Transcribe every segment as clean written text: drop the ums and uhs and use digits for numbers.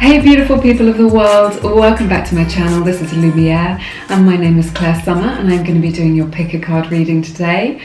Hey beautiful people of the world, welcome back to my channel. This is Lumiere and my name is Clair Summer and I'm going to be doing your pick a card reading today.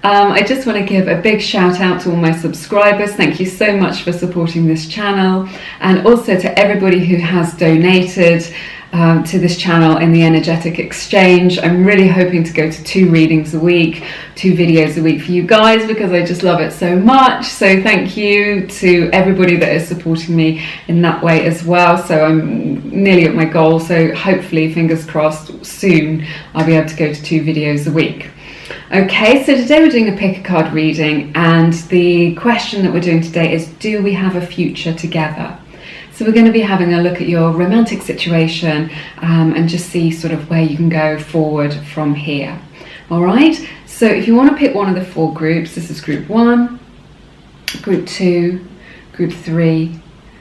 I just want to give a big shout out to all my subscribers. Thank you so much for supporting this channel, and also to everybody who has donated to this channel in the energetic exchange. I'm really hoping to go to 2 readings a week, 2 videos a week for you guys, because I just love it so much. So thank you to everybody that is supporting me in that way as well. So I'm nearly at my goal, so hopefully, fingers crossed, soon I'll be able to go to 2 videos a week. Okay, so today we're doing a pick a card reading, and the question that we're doing today is, do we have a future together? So we're going to be having a look at your romantic situation and just see sort of where you can go forward from here. All right, so if you want to pick one of the 4 groups, this is group 1, group 2, group 3,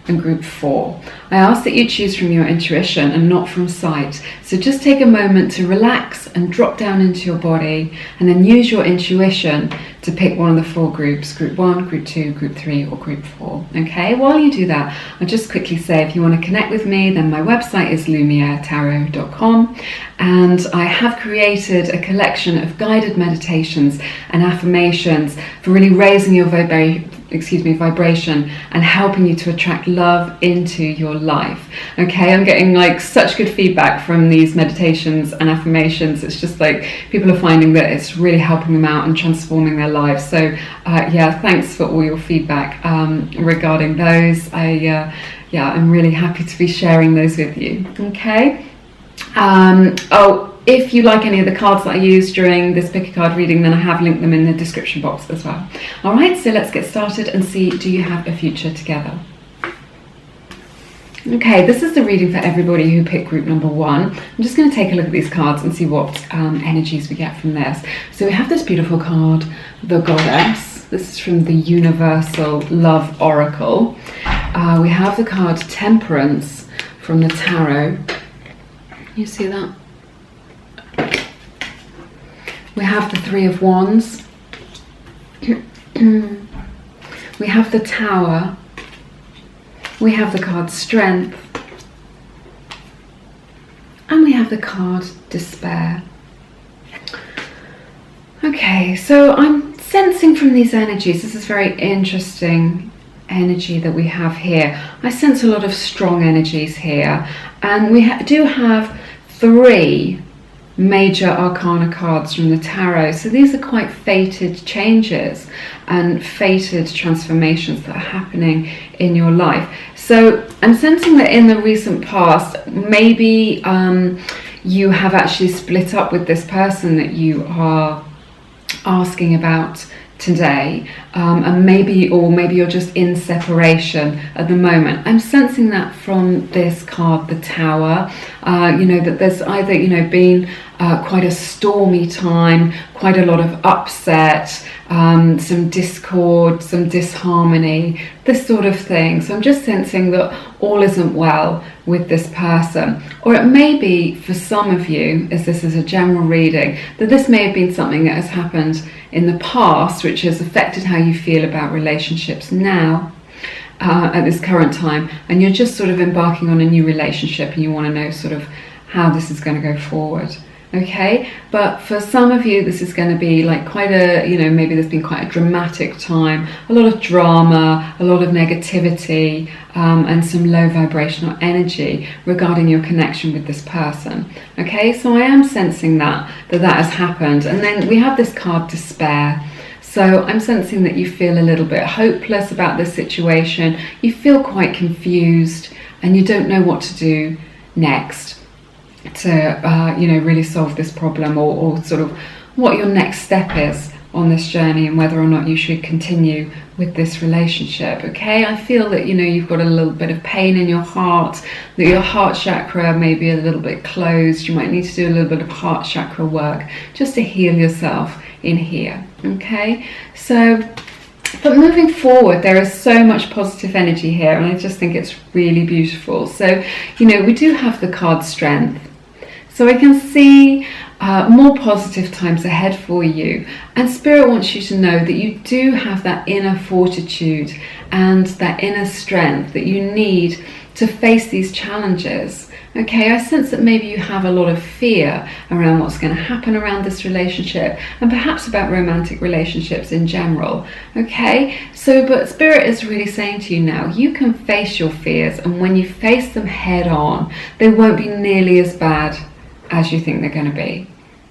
and group 4. I ask that you choose from your intuition and not from sight. So just take a moment to relax and drop down into your body, and then use your intuition to pick one of the 4 groups, group 1, group 2, group 3, or group 4. Okay, while you do that, I'll just quickly say, if you want to connect with me, then my website is lumieretarot.com, and I have created a collection of guided meditations and affirmations for really raising your vibration and helping you to attract love into your life. Okay, I'm getting like such good feedback from these meditations and affirmations. It's just like people are finding that it's really helping them out and transforming their lives. So yeah, thanks for all your feedback regarding those. I'm really happy to be sharing those with you. Okay. If you like any of the cards that I used during this pick a card reading, then I have linked them in the description box as well. All right, so let's get started and see, do you have a future together? Okay, this is the reading for everybody who picked group number 1. I'm just going to take a look at these cards and see what energies we get from this. So we have this beautiful card, the Goddess. This is from the Universal Love Oracle. We have the card Temperance from the Tarot. You see that? We have the 3 of Wands. We have the Tower. We have the card Strength. And we have the card Despair. Okay, so I'm sensing from these energies, this is very interesting energy that we have here. I sense a lot of strong energies here, and we do have 3 major arcana cards from the tarot. So these are quite fated changes and fated transformations that are happening in your life. So I'm sensing that in the recent past, maybe you have actually split up with this person that you are asking about today, and maybe you're just in separation at the moment. I'm sensing that from this card, the Tower, that there's either been quite a stormy time, quite a lot of upset, some discord, some disharmony, this sort of thing. So I'm just sensing that all isn't well with this person. Or it may be, for some of you, as this is a general reading, that this may have been something that has happened in the past, which has affected how you feel about relationships now, at this current time, and you're just sort of embarking on a new relationship and you want to know sort of how this is going to go forward. Okay, but for some of you, this is going to be like quite a, maybe there's been quite a dramatic time, a lot of drama, a lot of negativity, and some low vibrational energy regarding your connection with this person. Okay, so I am sensing that has happened. And then we have this card Despair. So I'm sensing that you feel a little bit hopeless about this situation. You feel quite confused and you don't know what to do next to really solve this problem, or sort of what your next step is on this journey, and whether or not you should continue with this relationship. Okay, I feel that you've got a little bit of pain in your heart, that your heart chakra may be a little bit closed. You might need to do a little bit of heart chakra work just to heal yourself in here. Okay, so but moving forward, there is so much positive energy here, and I just think it's really beautiful. So we do have the card Strength. So I can see more positive times ahead for you. And Spirit wants you to know that you do have that inner fortitude and that inner strength that you need to face these challenges. Okay, I sense that maybe you have a lot of fear around what's going to happen around this relationship, and perhaps about romantic relationships in general. Okay, so but Spirit is really saying to you now, you can face your fears, and when you face them head on, they won't be nearly as bad as you think they're going to be.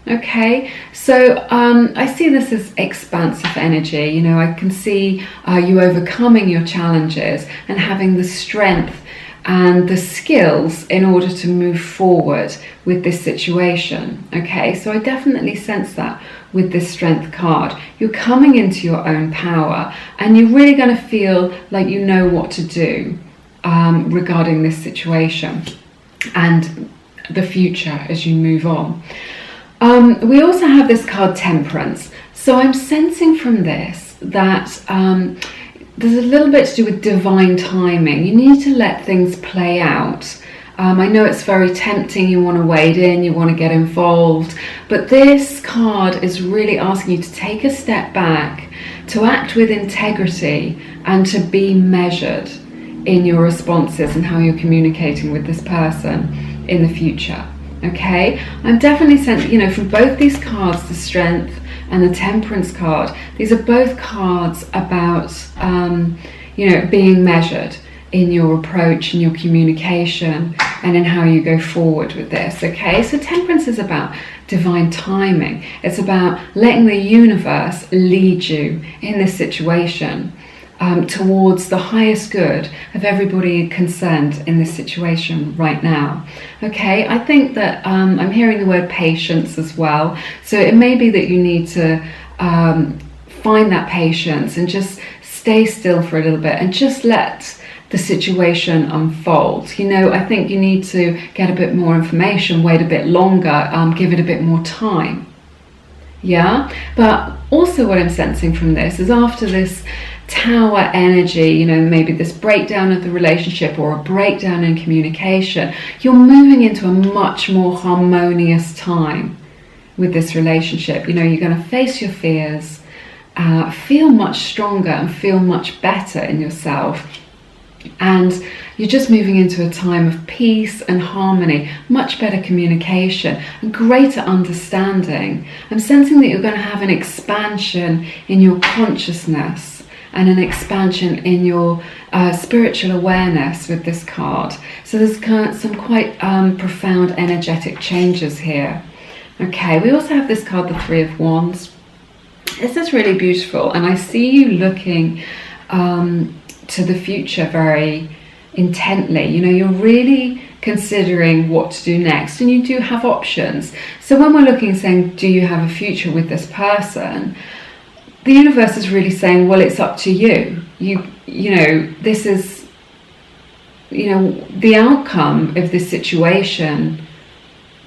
Okay, so I see this as expansive energy. You know, I can see you overcoming your challenges and having the strength and the skills in order to move forward with this situation. Okay, so I definitely sense that with this Strength card. You're coming into your own power, and you're really going to feel like you know what to do regarding this situation and the future as you move on. We also have this card, Temperance. So I'm sensing from this that there's a little bit to do with divine timing. You need to let things play out. I know it's very tempting, you want to wade in, you want to get involved, but this card is really asking you to take a step back, to act with integrity, and to be measured in your responses and how you're communicating with this person in the future. Okay, I'm definitely sensing, you know, from both these cards, the Strength and the Temperance card, these are both cards about, you know, being measured in your approach and your communication and in how you go forward with this. Okay, so Temperance is about divine timing. It's about letting the universe lead you in this situation towards the highest good of everybody concerned in this situation right now. Okay, I think that I'm hearing the word patience as well. So it may be that you need to find that patience and just stay still for a little bit and just let the situation unfold. You know, I think you need to get a bit more information, wait a bit longer, give it a bit more time. Yeah, but also what I'm sensing from this is after this Tower energy, you know, maybe this breakdown of the relationship or a breakdown in communication, you're moving into a much more harmonious time with this relationship. You know, you're going to face your fears, feel much stronger and feel much better in yourself. And you're just moving into a time of peace and harmony, much better communication and greater understanding. I'm sensing that you're going to have an expansion in your consciousness and an expansion in your spiritual awareness with this card. So there's some quite profound energetic changes here. Okay, we also have this card, the Three of Wands. This is really beautiful, and I see you looking to the future very intently. You know, you're really considering what to do next, and you do have options. So when we're looking, saying, do you have a future with this person? The universe is really saying, well, it's up to you. You know, this is, you know, the outcome of this situation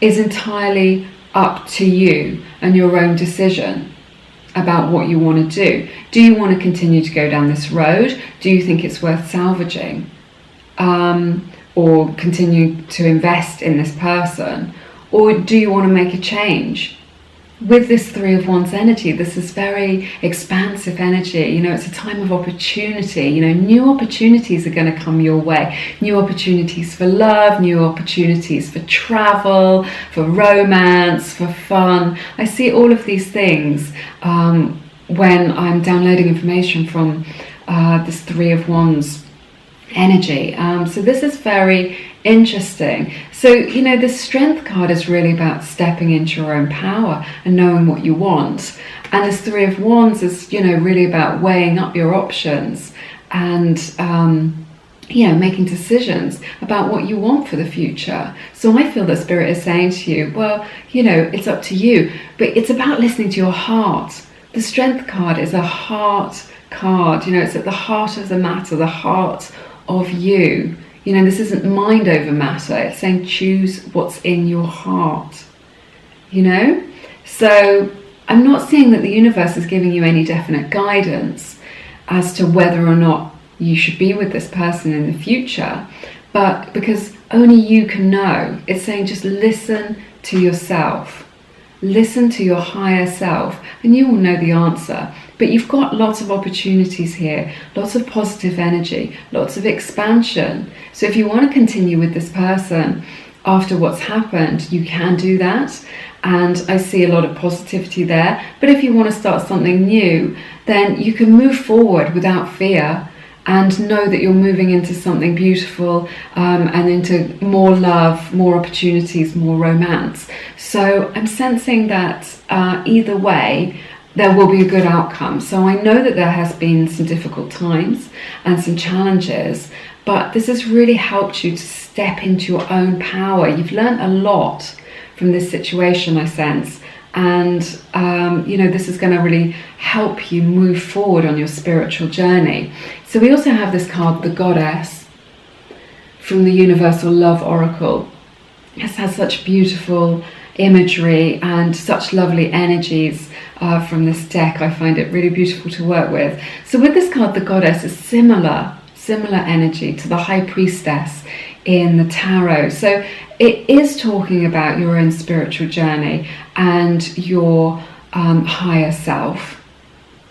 is entirely up to you and your own decision about what you want to do. Do you want to continue to go down this road? Do you think it's worth salvaging? Or continue to invest in this person? Or do you want to make a change? With this Three of Wands energy, this is very expansive energy. You know, it's a time of opportunity. You know, new opportunities are going to come your way. New opportunities for love, new opportunities for travel, for romance, for fun. I see all of these things when I'm downloading information from this Three of Wands energy. So this is very interesting. So, you know, the Strength card is really about stepping into your own power and knowing what you want. And this Three of Wands is, you know, really about weighing up your options and, you know, making decisions about what you want for the future. So I feel that Spirit is saying to you, well, you know, it's up to you, but it's about listening to your heart. The Strength card is a heart card. You know, it's at the heart of the matter, the heart of you. You know, this isn't mind over matter. It's saying choose what's in your heart, you know? So I'm not seeing that the universe is giving you any definite guidance as to whether or not you should be with this person in the future, but because only you can know, it's saying just listen to yourself listen to your higher self, and you will know the answer. But you've got lots of opportunities here, lots of positive energy, lots of expansion. So if you want to continue with this person after what's happened, you can do that. And I see a lot of positivity there. But if you want to start something new, then you can move forward without fear and know that you're moving into something beautiful, and into more love, more opportunities, more romance. So I'm sensing that either way, there will be a good outcome. So I know that there has been some difficult times and some challenges, but this has really helped you to step into your own power. You've learned a lot from this situation, I sense. And, this is going to really help you move forward on your spiritual journey. So we also have this card, the Goddess, from the Universal Love Oracle. It has such beautiful imagery and such lovely energies from this deck. I find it really beautiful to work with. So with this card, the Goddess is similar energy to the High Priestess in the tarot. So it is talking about your own spiritual journey and your higher self,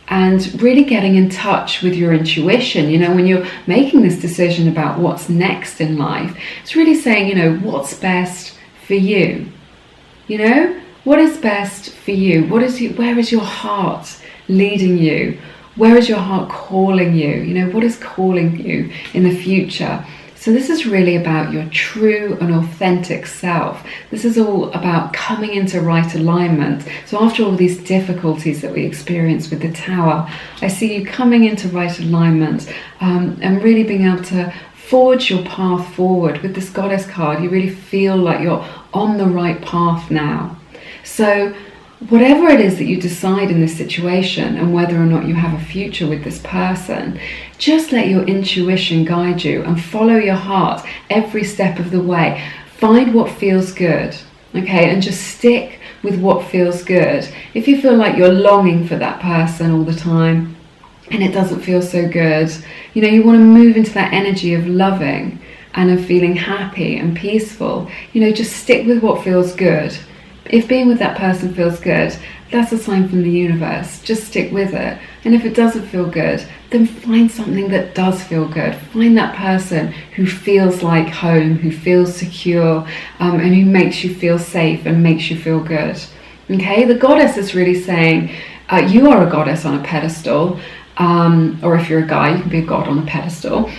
and really getting in touch with your intuition. When you're making this decision about what's next in life, it's really saying, what's best for you. What is best for you? Where is your heart leading you? Where is your heart calling you? What is calling you in the future? So this is really about your true and authentic self. This is all about coming into right alignment. So after all these difficulties that we experience with the Tower, I see you coming into right alignment, and really being able to forge your path forward. With this Goddess card, you really feel like you're on the right path now. So whatever it is that you decide in this situation, and whether or not you have a future with this person, just let your intuition guide you and follow your heart every step of the way. Find what feels good, okay, and just stick with what feels good. If you feel like you're longing for that person all the time and it doesn't feel so good, you want to move into that energy of loving and of feeling happy and peaceful. Just stick with what feels good. If being with that person feels good, that's a sign from the universe. Just stick with it. And if it doesn't feel good, then find something that does feel good. Find that person who feels like home, who feels secure, and who makes you feel safe and makes you feel good. Okay, the Goddess is really saying, you are a goddess on a pedestal, or if you're a guy, you can be a god on a pedestal.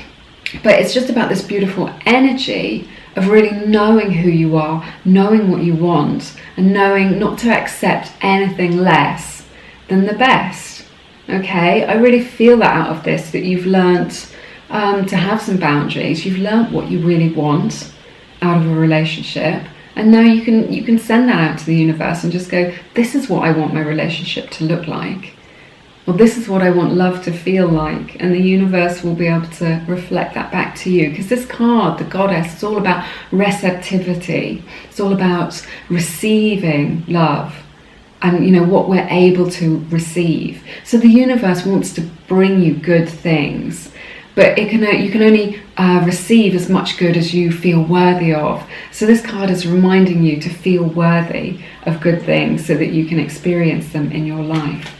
But it's just about this beautiful energy of really knowing who you are, knowing what you want, and knowing not to accept anything less than the best. Okay, I really feel that out of this, that you've learnt to have some boundaries. You've learnt what you really want out of a relationship, and now you can send that out to the universe and just go, this is what I want my relationship to look like. Well, this is what I want love to feel like, and the universe will be able to reflect that back to you. Because this card, the Goddess, it's all about receptivity. It's all about receiving love and what we're able to receive. So the universe wants to bring you good things, but you can only receive as much good as you feel worthy of. So this card is reminding you to feel worthy of good things so that you can experience them in your life.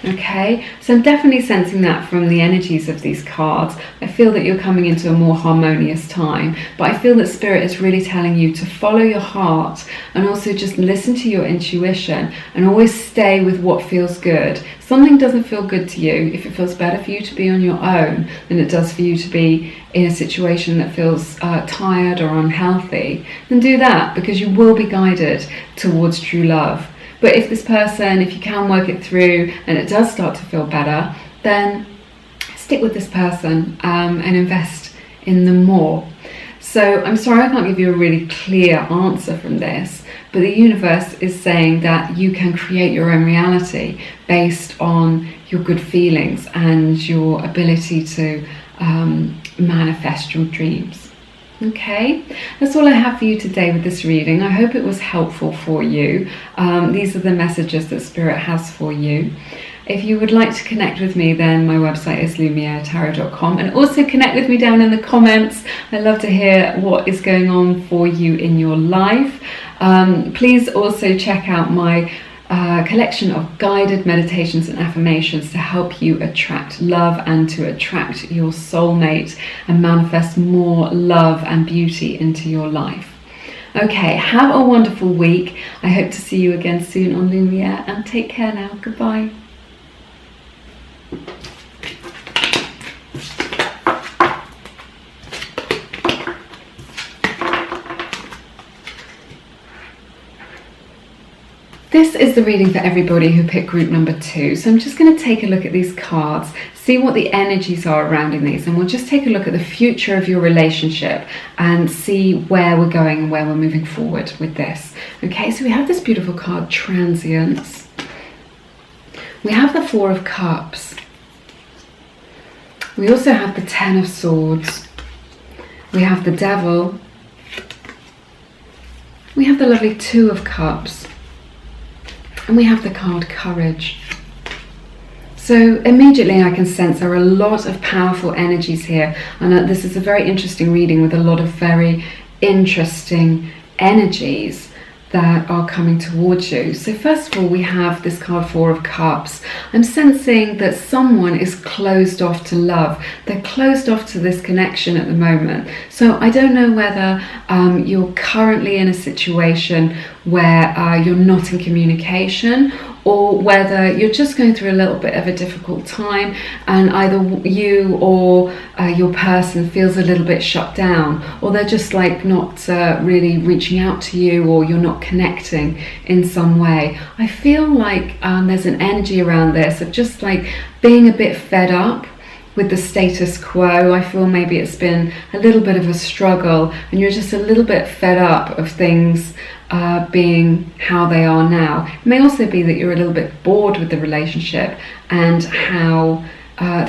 Okay, so I'm definitely sensing that from the energies of these cards. I feel that you're coming into a more harmonious time, but I feel that Spirit is really telling you to follow your heart and also just listen to your intuition and always stay with what feels good. If something doesn't feel good to you, if it feels better for you to be on your own than it does for you to be in a situation that feels tired or unhealthy, then do that, because you will be guided towards true love. But if this person, if you can work it through and it does start to feel better, then stick with this person and invest in them more. So I'm sorry I can't give you a really clear answer from this, but the universe is saying that you can create your own reality based on your good feelings and your ability to manifest your dreams. Okay, that's all I have for you today with this reading. I hope it was helpful for you. These are the messages that Spirit has for you. If you would like to connect with me, then my website is lumieretarot.com, and also connect with me down in the comments. I love to hear what is going on for you in your life. Please also check out my collection of guided meditations and affirmations to help you attract love and to attract your soulmate and manifest more love and beauty into your life. Okay, have a wonderful week. I hope to see you again soon on Lumiere, and take care now. Goodbye. This is the reading for everybody who picked group number 2. So I'm just going to take a look at these cards, see what the energies are around in these, and we'll just take a look at the future of your relationship and see where we're going and where we're moving forward with this. Okay, so we have this beautiful card, Transience. We have the 4 of Cups. We also have the 10 of Swords. We have the Devil. We have the lovely 2 of Cups. And we have the card Courage. So immediately I can sense there are a lot of powerful energies here, and this is a very interesting reading with a lot of very interesting energies that are coming towards you. So first of all, we have this card 4 of Cups. I'm sensing that someone is closed off to love. They're closed off to this connection at the moment. So I don't know whether you're currently in a situation where you're not in communication, or whether you're just going through a little bit of a difficult time and either you or your person feels a little bit shut down, or they're just like not really reaching out to you, or you're not connecting in some way. I feel like there's an energy around this of just like being a bit fed up with the status quo. I feel maybe it's been a little bit of a struggle and you're just a little bit fed up of things being how they are now. It may also be that you're a little bit bored with the relationship and how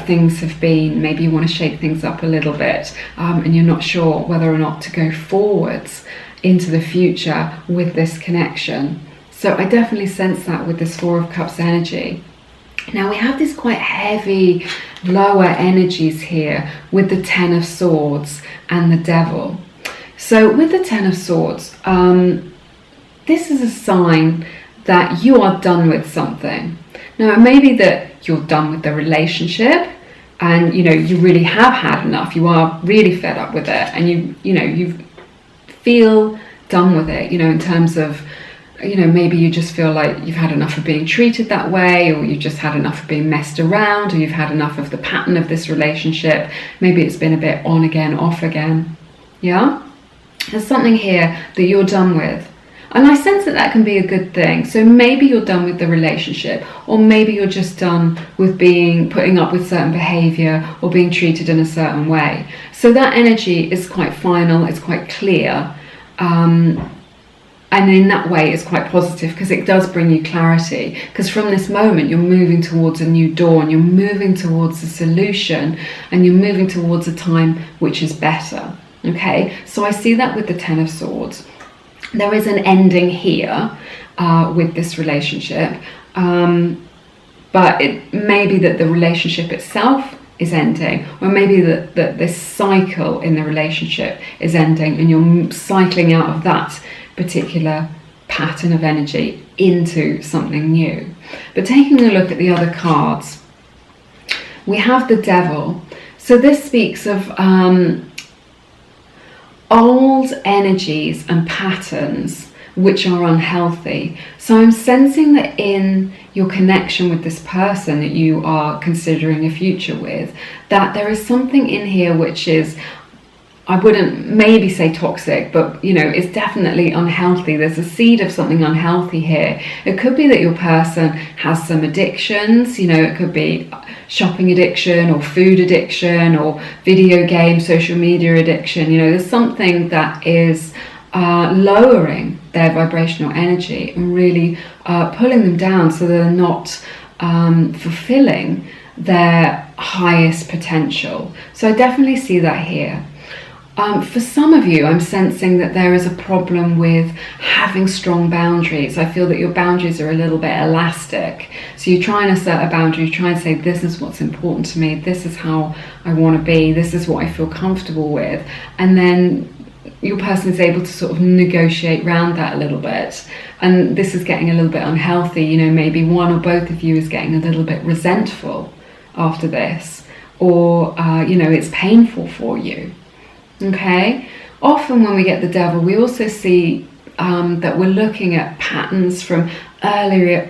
things have been. Maybe you want to shake things up a little bit, and you're not sure whether or not to go forwards into the future with this connection. So I definitely sense that with this 4 of Cups energy. Now we have these quite heavy lower energies here with the 10 of Swords and the Devil. So with the 10 of Swords, this is a sign that you are done with something. Now it may be that you're done with the relationship and you really have had enough. You are really fed up with it, and you feel done with it, in terms of maybe you just feel like you've had enough of being treated that way, or you've just had enough of being messed around, or you've had enough of the pattern of this relationship. Maybe it's been a bit on again, off again. Yeah? There's something here that you're done with. And I sense that that can be a good thing. So maybe you're done with the relationship, or maybe you're just done with putting up with certain behavior or being treated in a certain way. So that energy is quite final, it's quite clear. And in that way it's quite positive, because it does bring you clarity, because from this moment you're moving towards a new dawn, you're moving towards a solution, and you're moving towards a time which is better. Okay, so I see that with the 10 of Swords. There is an ending here with this relationship, but it may be that the relationship itself is ending, or maybe that this cycle in the relationship is ending and you're cycling out of that particular pattern of energy into something new. But taking a look at the other cards, we have the Devil. So this speaks of old energies and patterns which are unhealthy. So I'm sensing that in your connection with this person that you are considering a future with, that there is something in here which is, I wouldn't maybe say toxic, but it's definitely unhealthy. There's a seed of something unhealthy here. It could be that your person has some addictions, it could be shopping addiction or food addiction or video game, social media addiction. There's something that is lowering their vibrational energy and really pulling them down, so they're not fulfilling their highest potential. So I definitely see that here. For some of you, I'm sensing that there is a problem with having strong boundaries. I feel that your boundaries are a little bit elastic. So you try and assert a boundary, you try and say, this is what's important to me, this is how I want to be, this is what I feel comfortable with. And then your person is able to sort of negotiate around that a little bit. And this is getting a little bit unhealthy. You know, maybe one or both of you is getting a little bit resentful after this, or, you know, it's painful for you. Okay, often when we get the devil, we also see that we're looking at patterns from earlier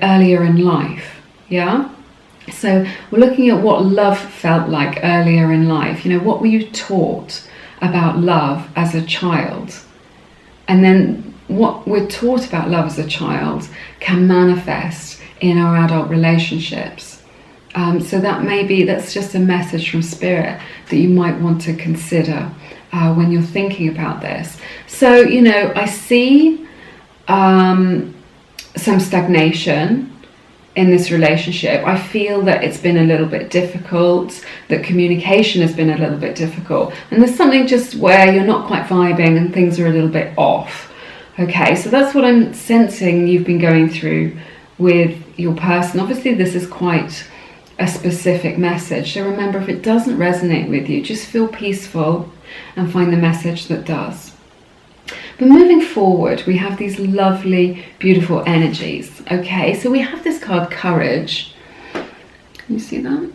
in life. Yeah, so we're looking at what love felt like earlier in life. You know, what were you taught about love as a child? And then what we're taught about love as a child can manifest in our adult relationships. So that's just a message from Spirit that you might want to consider when you're thinking about this. So, you know, I see some stagnation in this relationship. I feel that it's been a little bit difficult, that communication has been a little bit difficult, and there's something just where you're not quite vibing and things are a little bit off. Okay, so that's what I'm sensing you've been going through with your person. Obviously, this is quite a specific message, so remember, if it doesn't resonate with you, just feel peaceful and find the message that does. But moving forward, we have these lovely, beautiful energies. Okay, so we have this card, Courage. Can you see that?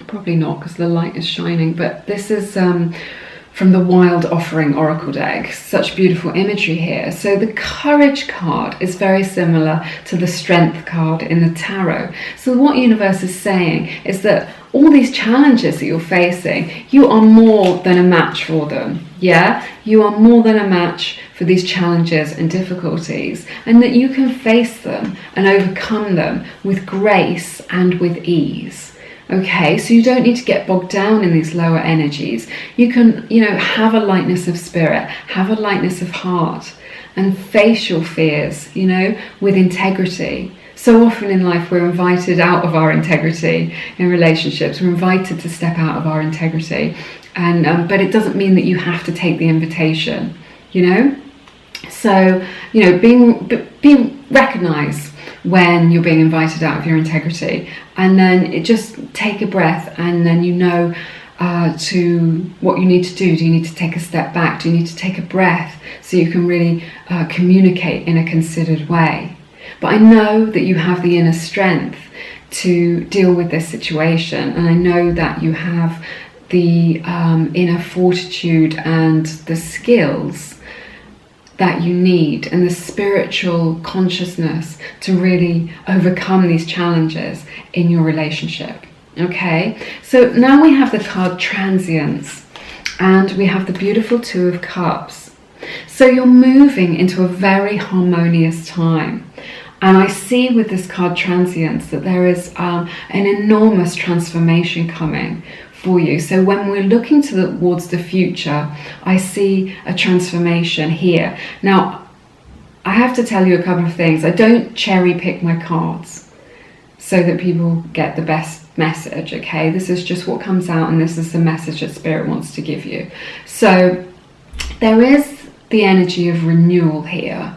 Probably not, because the light is shining, but this is from the Wild Offering Oracle deck. Such beautiful imagery here. So the Courage card is very similar to the Strength card in the tarot. So what universe is saying is that all these challenges that you're facing, you are more than a match for them. Yeah, you are more than a match for these challenges and difficulties, and that you can face them and overcome them with grace and with ease. Okay, so you don't need to get bogged down in these lower energies. You can, you know, have a lightness of spirit, have a lightness of heart, and face your fears, you know, with integrity. So often in life we're invited out of our integrity in relationships. We're invited to step out of our integrity, and but it doesn't mean that you have to take the invitation, you know. So, you know, recognize when you're being invited out of your integrity, and then just take a breath, and then you know to what you need to do. Do you need to take a step back? Do you need to take a breath so you can really communicate in a considered way? But I know that you have the inner strength to deal with this situation, and I know that you have the inner fortitude and the skills that you need, and the spiritual consciousness to really overcome these challenges in your relationship. Okay, so now we have the card Transience, and we have the beautiful Two of Cups. So you're moving into a very harmonious time. And I see with this card Transience that there is an enormous transformation coming for you. So when we're looking towards the future, I see a transformation here. Now, I have to tell you a couple of things. I don't cherry pick my cards so that people get the best message, okay? This is just what comes out, and this is the message that Spirit wants to give you. So there is the energy of renewal here.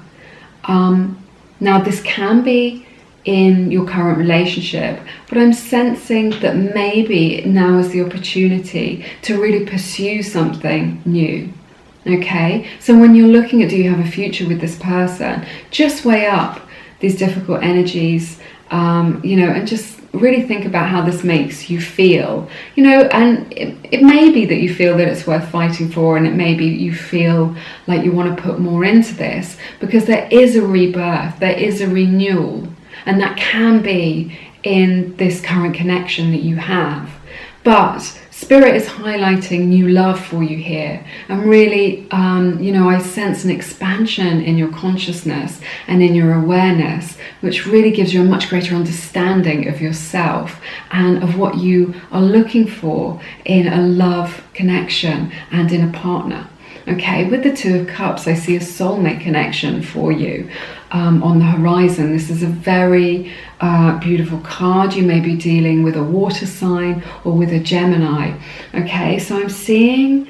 Now, this can be in your current relationship, but I'm sensing that maybe now is the opportunity to really pursue something new. Okay, so when you're looking at, do you have a future with this person, just weigh up these difficult energies, you know, and just really think about how this makes you feel, you know. And it may be that you feel that it's worth fighting for, and it may be you feel like you want to put more into this, because there is a rebirth, there is a renewal, and that can be in this current connection that you have. But Spirit is highlighting new love for you here, and really, you know, I sense an expansion in your consciousness and in your awareness, which really gives you a much greater understanding of yourself and of what you are looking for in a love connection and in a partner. Okay, with the Two of Cups, I see a soulmate connection for you on the horizon. This is a very beautiful card. You may be dealing with a water sign or with a Gemini. Okay, so I'm seeing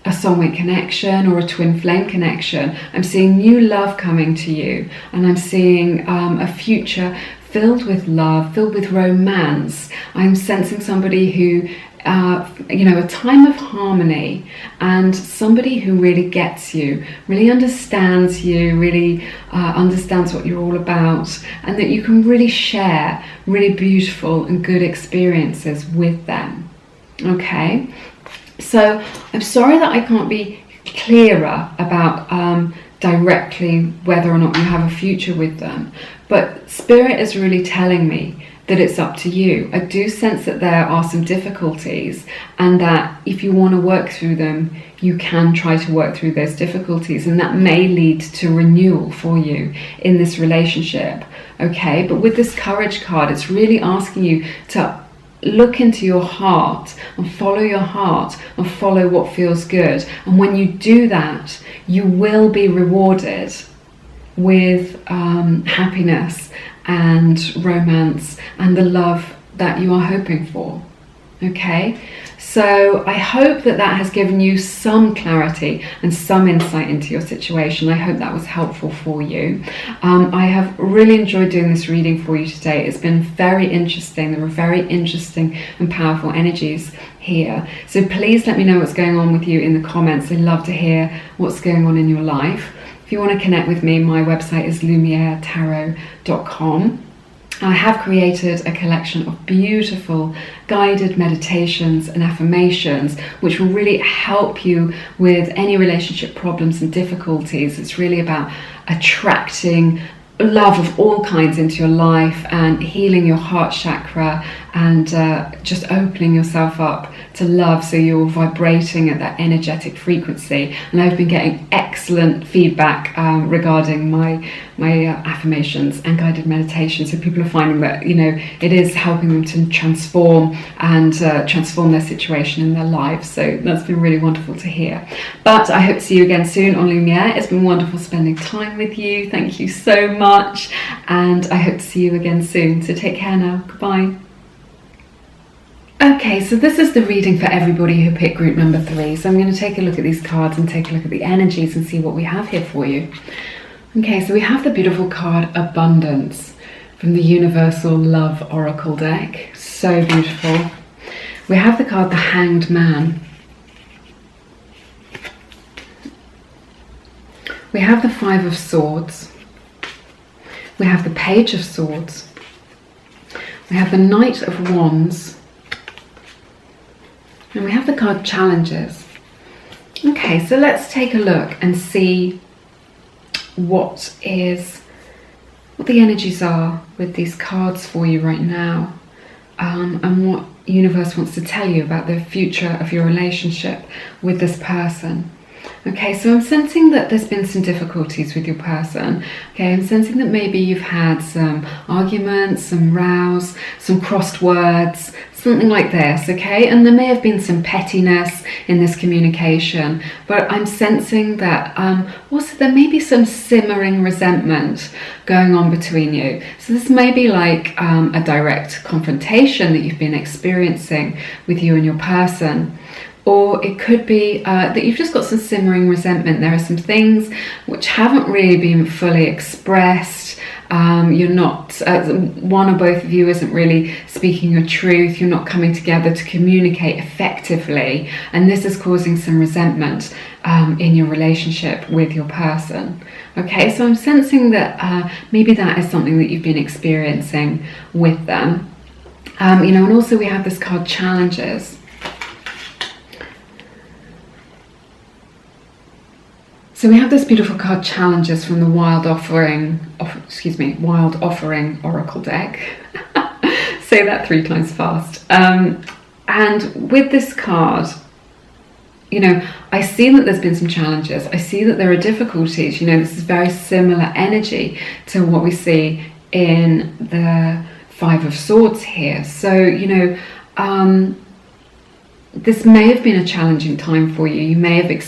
a soulmate connection or a twin flame connection. I'm seeing new love coming to you, and I'm seeing a future filled with love, filled with romance. I'm sensing somebody who, a time of harmony, and somebody who really gets you, really understands you, really understands what you're all about, and that you can really share really beautiful and good experiences with them. Okay? So I'm sorry that I can't be clearer about directly whether or not you have a future with them, but Spirit is really telling me that it's up to you. I do sense that there are some difficulties, and that if you want to work through them, you can try to work through those difficulties, and that may lead to renewal for you in this relationship. Okay, but with this Courage card, it's really asking you to look into your heart and follow your heart and follow what feels good. And when you do that, you will be rewarded with happiness and romance and the love that you are hoping for. Okay, so I hope that that has given you some clarity and some insight into your situation. I hope that was helpful for you. I have really enjoyed doing this reading for you today. It's been very interesting. There were very interesting and powerful energies here. So please let me know what's going on with you in the comments. I'd love to hear what's going on in your life. If you want to connect with me, my website is lumieretarot.com. I have created a collection of beautiful guided meditations and affirmations which will really help you with any relationship problems and difficulties. It's really about attracting love of all kinds into your life and healing your heart chakra and just opening yourself up to love, so you're vibrating at that energetic frequency. And I've been getting excellent feedback regarding my affirmations and guided meditations. So people are finding that, you know, it is helping them to transform and transform their situation in their lives. So that's been really wonderful to hear. But I hope to see you again soon on Lumiere. It's been wonderful spending time with you. Thank you so much. And I hope to see you again soon. So take care now. Goodbye. Okay, so this is the reading for everybody who picked group number 3. So I'm going to take a look at these cards and take a look at the energies and see what we have here for you. Okay, so we have the beautiful card Abundance from the Universal Love Oracle deck. So beautiful. We have the card the Hanged Man. We have the Five of Swords. We have the Page of Swords. We have the Knight of Wands. And we have the card Challenges. Okay, so let's take a look and see what the energies are with these cards for you right now, and what universe wants to tell you about the future of your relationship with this person. Okay, so I'm sensing that there's been some difficulties with your person. Okay, I'm sensing that maybe you've had some arguments, some rows, some crossed words, something like this, okay? And there may have been some pettiness in this communication, but I'm sensing that also there may be some simmering resentment going on between you. So this may be like a direct confrontation that you've been experiencing with you and your person. Or it could be that you've just got some simmering resentment. There are some things which haven't really been fully expressed. You're not, one or both of you isn't really speaking your truth. You're not coming together to communicate effectively. And this is causing some resentment in your relationship with your person. Okay, so I'm sensing that maybe that is something that you've been experiencing with them. And also we have this card Challenges. So we have this beautiful card Challenges from the Wild Offering Oracle deck. Say that 3 times fast. And with this card, I see that there's been some challenges. I see that there are difficulties. This is very similar energy to what we see in the Five of Swords here. So, this may have been a challenging time for you. You may have been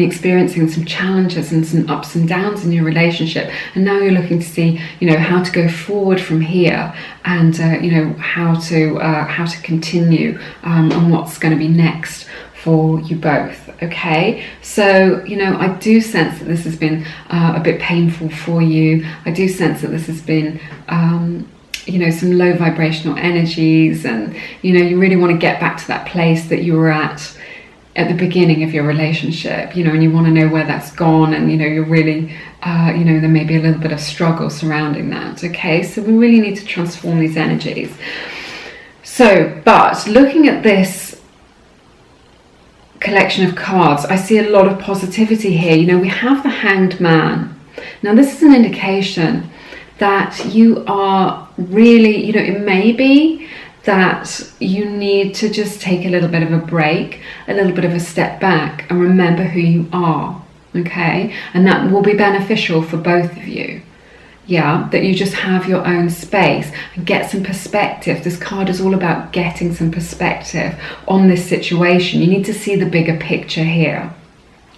experiencing some challenges and some ups and downs in your relationship, and now you're looking to see, how to go forward from here, and how to continue, and what's going to be next for you both. Okay, so I do sense that this has been a bit painful for you. I do sense that this has been some low vibrational energies, and you really want to get back to that place that you were at the beginning of your relationship, and you want to know where that's gone, and you're really there may be a little bit of struggle surrounding that. Okay, so we really need to transform these energies. So, but looking at this collection of cards, I see a lot of positivity here. We have the Hanged Man. Now this is an indication that you are really, it may be that you need to just take a little bit of a break, a little bit of a step back, and remember who you are. Okay, and that will be beneficial for both of you. Yeah, that you just have your own space and get some perspective. This card is all about getting some perspective on this situation. You need to see the bigger picture here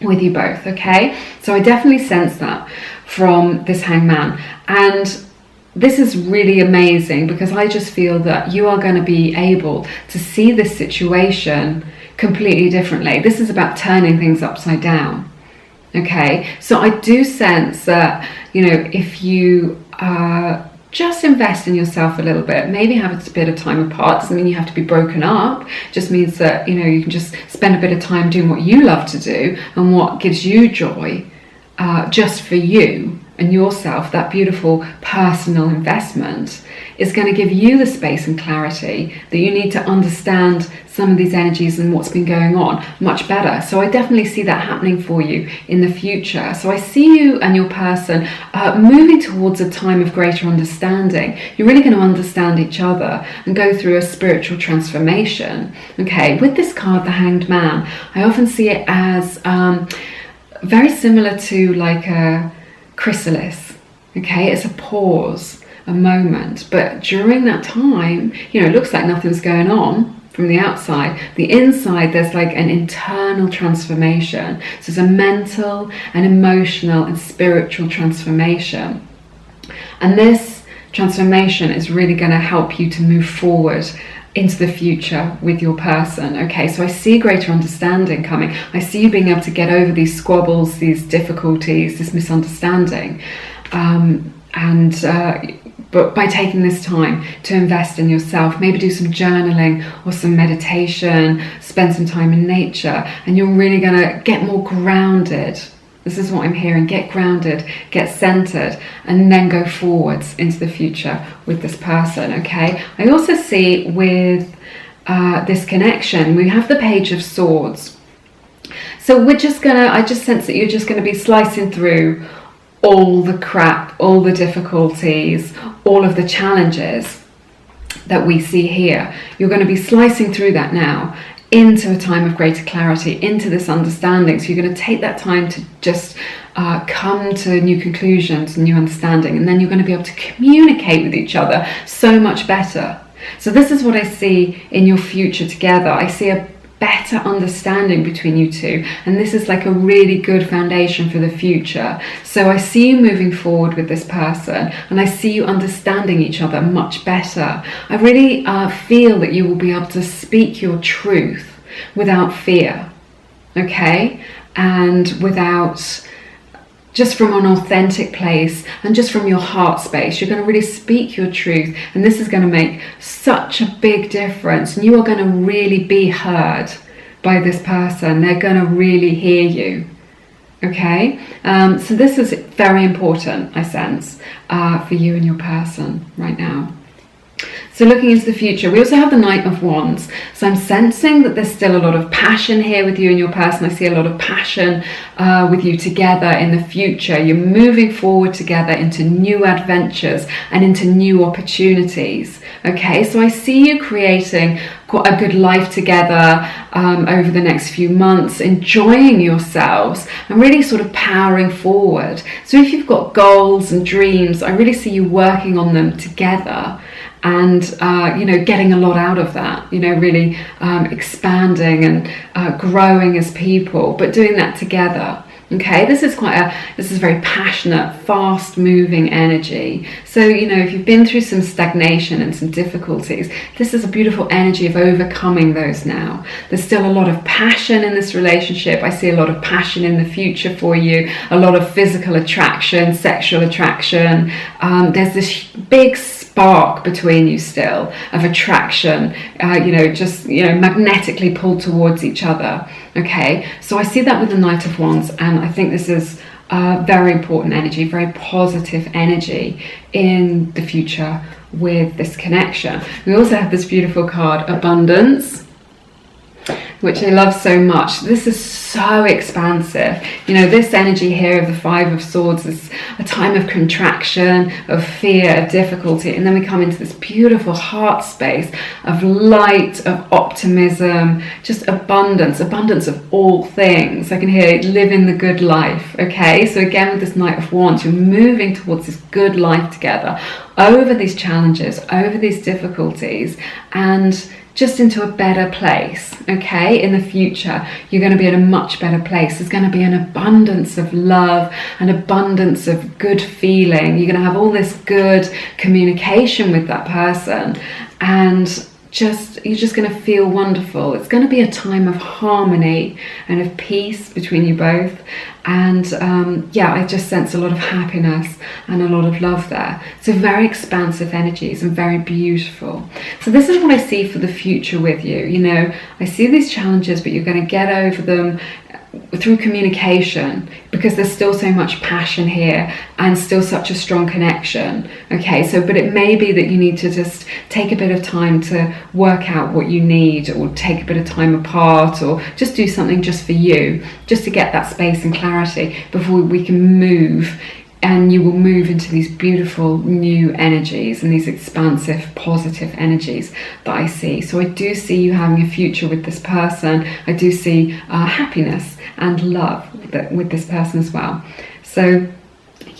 with you both. Okay, so I definitely sense that from this Hangman, and this is really amazing because I just feel that you are going to be able to see this situation completely differently. This is about turning things upside down. Okay, so I do sense that, if you just invest in yourself a little bit, maybe have a bit of time apart, doesn't mean you have to be broken up, just means that, you can just spend a bit of time doing what you love to do and what gives you joy, just for you and yourself. That beautiful personal investment is going to give you the space and clarity that you need to understand some of these energies and what's been going on much better. So I definitely see that happening for you in the future. So I see you and your person moving towards a time of greater understanding. You're really going to understand each other and go through a spiritual transformation. Okay, with this card, the Hanged Man, I often see it as very similar to like a chrysalis. Okay, it's a pause, a moment, but during that time, it looks like nothing's going on from the outside. The inside, there's like an internal transformation. So it's a mental and emotional and spiritual transformation, and this transformation is really going to help you to move forward into the future with your person. Okay, so I see greater understanding coming. I see you being able to get over these squabbles, these difficulties, this misunderstanding, but by taking this time to invest in yourself, maybe do some journaling or some meditation, spend some time in nature, and you're really going to get more grounded. This is what I'm hearing. Get grounded, get centered, and then go forwards into the future with this person. Okay, I also see with this connection, we have the Page of Swords. So I just sense that you're just going to be slicing through all the crap, all the difficulties, all of the challenges that we see here. You're going to be slicing through that now into a time of greater clarity, into this understanding. So you're going to take that time to just come to new conclusions, new understanding, and then you're going to be able to communicate with each other so much better. So this is what I see in your future together. I see a better understanding between you two, and this is like a really good foundation for the future. So I see you moving forward with this person, and I see you understanding each other much better. I really feel that you will be able to speak your truth without fear, okay, and without, just from an authentic place and just from your heart space. You're going to really speak your truth, and this is going to make such a big difference, and you are going to really be heard by this person. They're going to really hear you. Okay, so this is very important, I sense, for you and your person right now. So looking into the future, we also have the Knight of Wands. So I'm sensing that there's still a lot of passion here with you and your person. I see a lot of passion with you together in the future. You're moving forward together into new adventures and into new opportunities. Okay, so I see you creating quite a good life together over the next few months, enjoying yourselves and really sort of powering forward. So if you've got goals and dreams, I really see you working on them together and getting a lot out of that, really expanding and growing as people, but doing that together. Okay, this is very passionate, fast-moving energy. So, if you've been through some stagnation and some difficulties, this is a beautiful energy of overcoming those now. There's still a lot of passion in this relationship. I see a lot of passion in the future for you, a lot of physical attraction, sexual attraction. There's this big spark between you still of attraction, magnetically pulled towards each other. Okay, so I see that with the Knight of Wands, and I think this is very important energy, very positive energy in the future with this connection. We also have this beautiful card, Abundance, which I love so much. This is so expansive. This energy here of the Five of Swords is a time of contraction, of fear, of difficulty, and then we come into this beautiful heart space of light, of optimism, just abundance of all things. I can hear living the good life. Okay, so again with this Knight of Wands, you're moving towards this good life together, over these challenges, over these difficulties, and just into a better place. Okay, in the future you're going to be in a much better place. There's going to be an abundance of love, an abundance of good feeling. You're going to have all this good communication with that person, and you're just going to feel wonderful. It's going to be a time of harmony and of peace between you both. And I just sense a lot of happiness and a lot of love there. So very expansive energies and very beautiful. So this is what I see for the future with you. I see these challenges, but you're going to get over them through communication, because there's still so much passion here and still such a strong connection. Okay, but it may be that you need to just take a bit of time to work out what you need, or take a bit of time apart, or just do something just for you, just to get that space and clarity before we can move. And you will move into these beautiful new energies and these expansive, positive energies that I see. So I do see you having a future with this person. I do see happiness and love with this person as well. So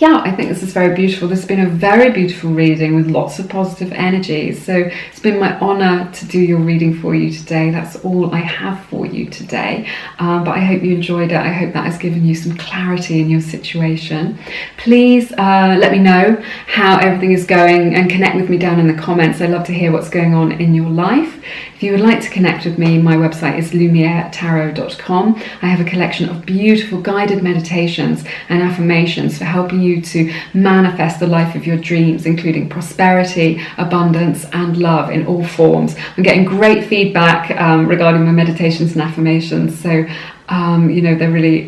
I think this is very beautiful. This has been a very beautiful reading with lots of positive energies. So it's been my honor to do your reading for you today. That's all I have for you today. But I hope you enjoyed it. I hope that has given you some clarity in your situation. Please let me know how everything is going and connect with me down in the comments. I'd love to hear what's going on in your life. If you would like to connect with me, my website is lumieretarot.com. I have a collection of beautiful guided meditations and affirmations for helping you to manifest the life of your dreams, including prosperity, abundance, and love in all forms. I'm getting great feedback regarding my meditations and affirmations. So they're really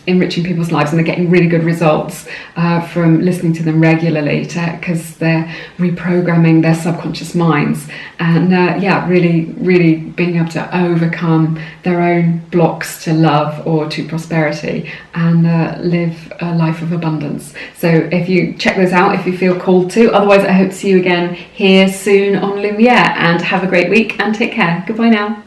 enriching people's lives, and they're getting really good results from listening to them regularly, because they're reprogramming their subconscious minds, and really being able to overcome their own blocks to love or to prosperity, and live a life of abundance. So if you check those out, if you feel called to. Otherwise, I hope to see you again here soon on Lumiere, and have a great week and take care. Goodbye now.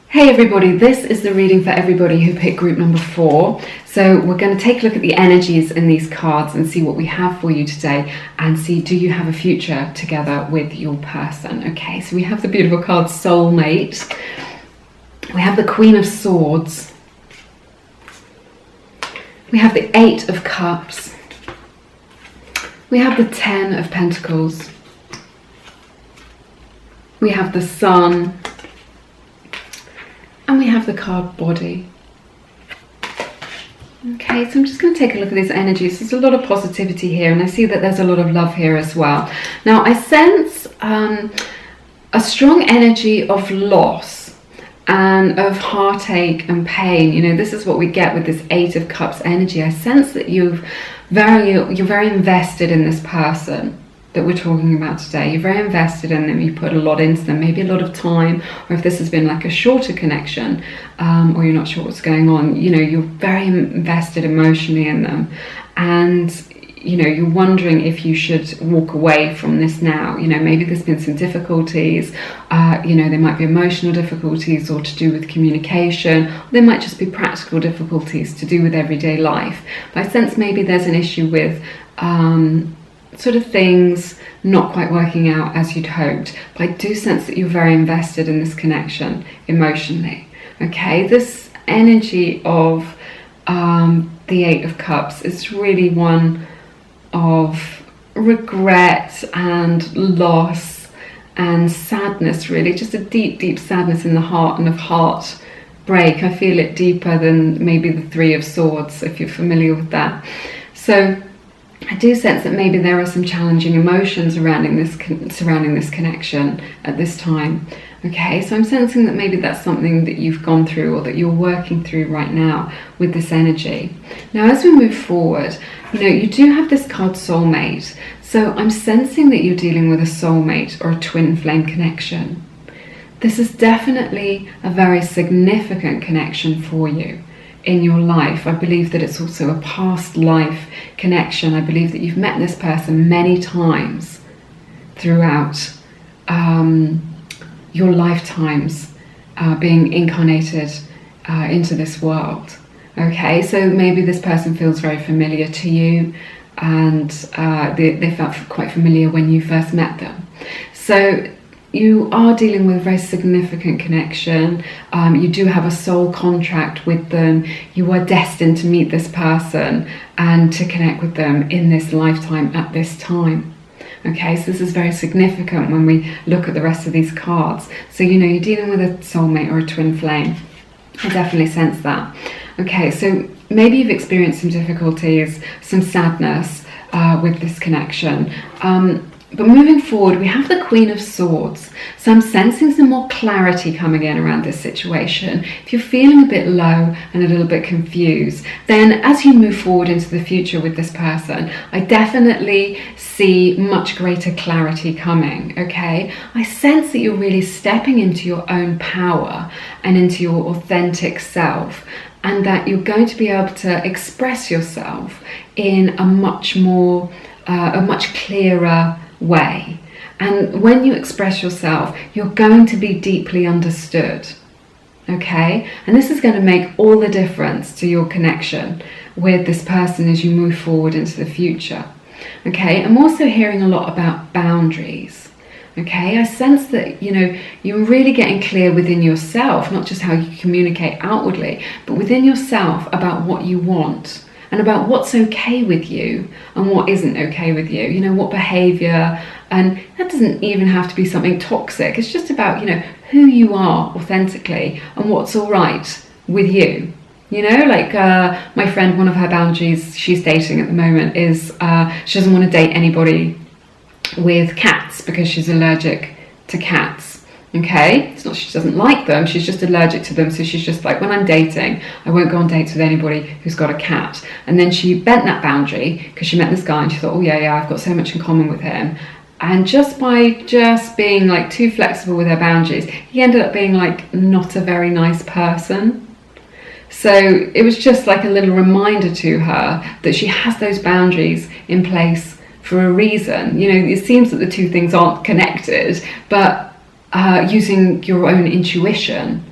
Hey everybody, this is the reading for everybody who picked group number 4. So we're going to take a look at the energies in these cards and see what we have for you today, and see, do you have a future together with your person? Okay, so we have the beautiful card Soulmate. We have the Queen of Swords. We have the 8 of Cups. We have the 10 of Pentacles. We have the Sun. And we have the card Body. Okay, so I'm just going to take a look at these energies. There's a lot of positivity here, and I see that there's a lot of love here as well. Now, I sense a strong energy of loss and of heartache and pain. This is what we get with this 8 of Cups energy. I sense that you're very invested in this person that we're talking about today. You're very invested in them. You put a lot into them, maybe a lot of time, or if this has been like a shorter connection, or you're not sure what's going on, you're very invested emotionally in them, and you're wondering if you should walk away from this now. Maybe there's been some difficulties, there might be emotional difficulties or to do with communication, or there might just be practical difficulties to do with everyday life. But I sense maybe there's an issue with sort of things not quite working out as you'd hoped, but I do sense that you're very invested in this connection emotionally. Okay, this energy of the Eight of Cups is really one of regret and loss and sadness, really, just a deep, deep sadness in the heart and of heartbreak. I feel it deeper than maybe the Three of Swords, if you're familiar with that. So I do sense that maybe there are some challenging emotions surrounding this connection at this time. Okay, so I'm sensing that maybe that's something that you've gone through or that you're working through right now with this energy. Now, as we move forward, you do have this card soulmate. So I'm sensing that you're dealing with a soulmate or a twin flame connection. This is definitely a very significant connection for you in your life. I believe that it's also a past life connection. I believe that you've met this person many times throughout your lifetimes being incarnated into this world. Okay, so maybe this person feels very familiar to you, and they felt quite familiar when you first met them. So you are dealing with a very significant connection. You do have a soul contract with them. You are destined to meet this person and to connect with them in this lifetime at this time. Okay, so this is very significant when we look at the rest of these cards. So you're dealing with a soulmate or a twin flame. I definitely sense that. Okay, so maybe you've experienced some difficulties, some sadness with this connection. But moving forward, we have the Queen of Swords. So I'm sensing some more clarity coming in around this situation. If you're feeling a bit low and a little bit confused, then as you move forward into the future with this person, I definitely see much greater clarity coming, okay? I sense that you're really stepping into your own power and into your authentic self, and that you're going to be able to express yourself in a much clearer way. And when you express yourself, you're going to be deeply understood. Okay? And this is going to make all the difference to your connection with this person as you move forward into the future. Okay? I'm also hearing a lot about boundaries. Okay? I sense that, you're really getting clear within yourself, not just how you communicate outwardly, but within yourself about what you want and about what's okay with you and what isn't okay with you, what behavior, and that doesn't even have to be something toxic. It's just about, who you are authentically and what's all right with you. My friend, one of her boundaries she's dating at the moment is she doesn't want to date anybody with cats because she's allergic to cats. Okay, it's not she doesn't like them, she's just allergic to them. So she's just like, when I'm dating, I won't go on dates with anybody who's got a cat. And then she bent that boundary because she met this guy and she thought, oh yeah, I've got so much in common with him. And just by being like too flexible with her boundaries, he ended up being like not a very nice person. So it was just like a little reminder to her that she has those boundaries in place for a reason. It seems that the two things aren't connected, but using your own intuition,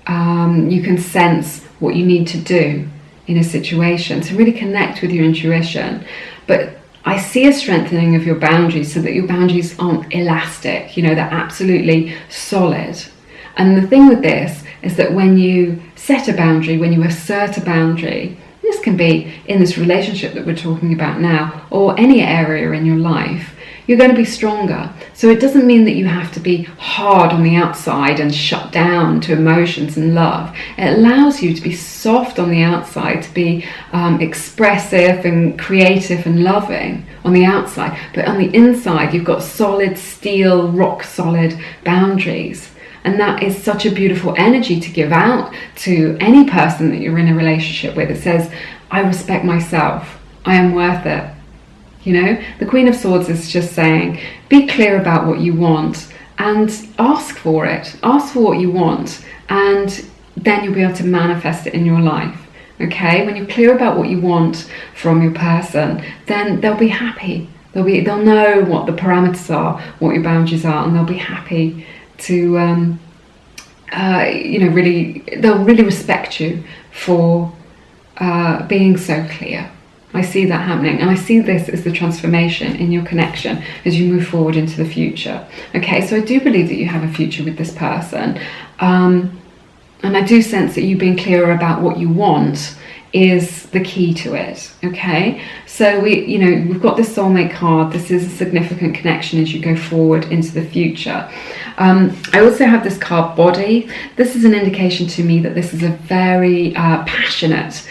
you can sense what you need to do in a situation. So really connect with your intuition. But I see a strengthening of your boundaries so that your boundaries aren't elastic, they're absolutely solid. And the thing with this is that when you set a boundary, when you assert a boundary, this can be in this relationship that we're talking about now, or any area in your life, you're going to be stronger. So it doesn't mean that you have to be hard on the outside and shut down to emotions and love. It allows you to be soft on the outside, to be expressive and creative and loving on the outside. But on the inside, you've got solid steel, rock solid boundaries. And that is such a beautiful energy to give out to any person that you're in a relationship with. It says, I respect myself. I am worth it. The Queen of Swords is just saying, be clear about what you want and ask for it. Ask for what you want, and then you'll be able to manifest it in your life. Okay? When you're clear about what you want from your person, then they'll be happy. They'll know what the parameters are, what your boundaries are, and they'll be happy to they'll really respect you for being so clear. I see that happening, and I see this as the transformation in your connection as you move forward into the future. Okay, so I do believe that you have a future with this person, and I do sense that you being clearer about what you want is the key to it. Okay, so we've got this soulmate card. This is a significant connection as you go forward into the future. I also have this card body. This is an indication to me that this is a very passionate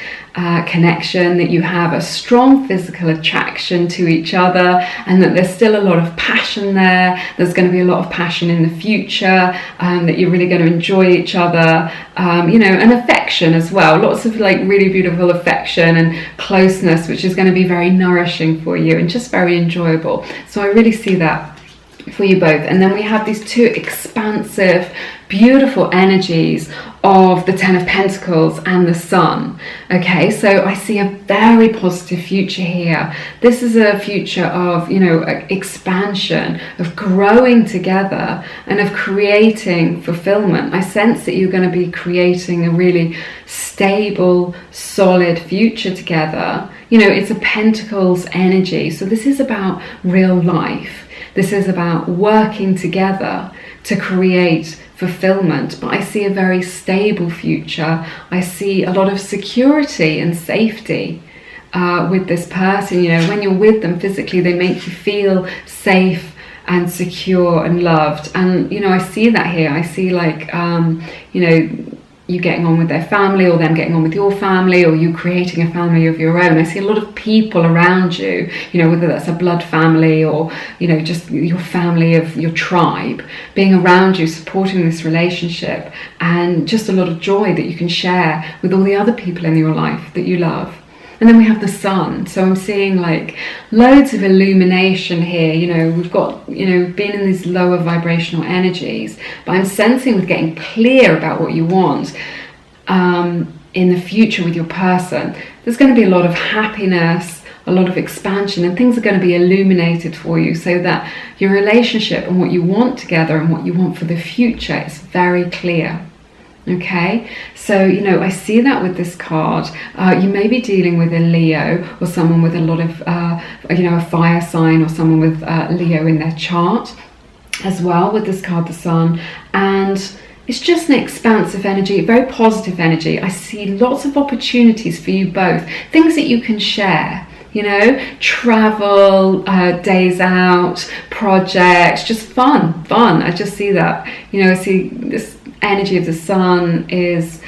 connection, that you have a strong physical attraction to each other, and that there's still a lot of passion there. There's going to be a lot of passion in the future, that you're really going to enjoy each other, and affection as well. Lots of like really beautiful affection and closeness, which is going to be very nourishing for you and just very enjoyable. So I really see that for you both. And then we have these two expansive, beautiful energies of the Ten of Pentacles and the Sun. Okay, so I see a very positive future here. This is a future of, expansion, of growing together, and of creating fulfillment. I sense that you're going to be creating a really stable, solid future together. It's a Pentacles energy. So this is about real life. This is about working together to create fulfillment. But I see a very stable future. I see a lot of security and safety with this person. When you're with them physically, they make you feel safe and secure and loved. And, I see that here. I see like, you getting on with their family, or them getting on with your family, or you creating a family of your own. I see a lot of people around you, whether that's a blood family or, just your family of your tribe, being around you, supporting this relationship, and just a lot of joy that you can share with all the other people in your life that you love. And then we have the Sun. So I'm seeing like loads of illumination here. We've got, being in these lower vibrational energies, but I'm sensing with getting clear about what you want in the future with your person, there's going to be a lot of happiness, a lot of expansion, and things are going to be illuminated for you, so that your relationship and what you want together and what you want for the future is very clear. Okay, so I see that with this card. You may be dealing with a Leo, or someone with a lot of a fire sign, or someone with Leo in their chart as well with this card, the Sun. And it's just an expansive energy, very positive energy. I see lots of opportunities for you both, things that you can share. Travel, days out, projects, just fun. I just see that. I see this energy of the Sun is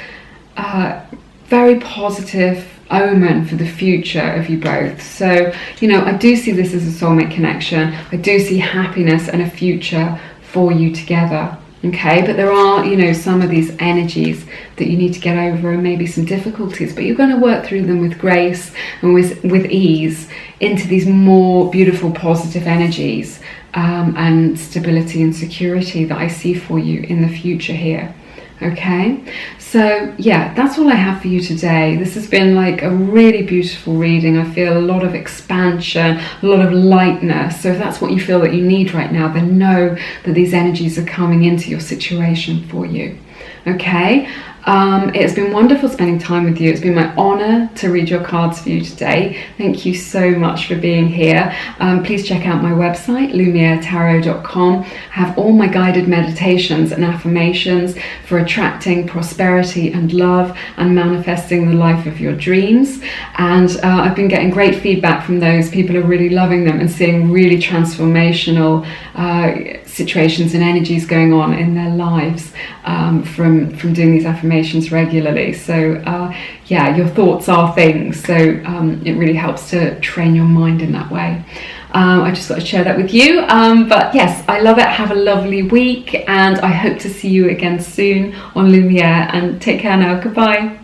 very positive omen for the future of you both. So, I do see this as a soulmate connection. I do see happiness and a future for you together. Okay, but there are, some of these energies that you need to get over, and maybe some difficulties, but you're going to work through them with grace and with ease into these more beautiful, positive energies and stability and security that I see for you in the future here. Okay, so yeah, that's all I have for you today. This has been like a really beautiful reading. I feel a lot of expansion, a lot of lightness. So if that's what you feel that you need right now, then know that these energies are coming into your situation for you. Okay, it's been wonderful spending time with you. It's been my honor to read your cards for you today. Thank you so much for being here. Please check out my website, lumieretarot.com. I have all my guided meditations and affirmations for attracting prosperity and love and manifesting the life of your dreams. And I've been getting great feedback from those. People are really loving them and seeing really transformational situations and energies going on in their lives from doing these affirmations regularly. So yeah, your thoughts are things, so it really helps to train your mind in that way. I just thought I'd share that with you, but yes, I love it. Have a lovely week, and I hope to see you again soon on Lumiere, and take care now. Goodbye.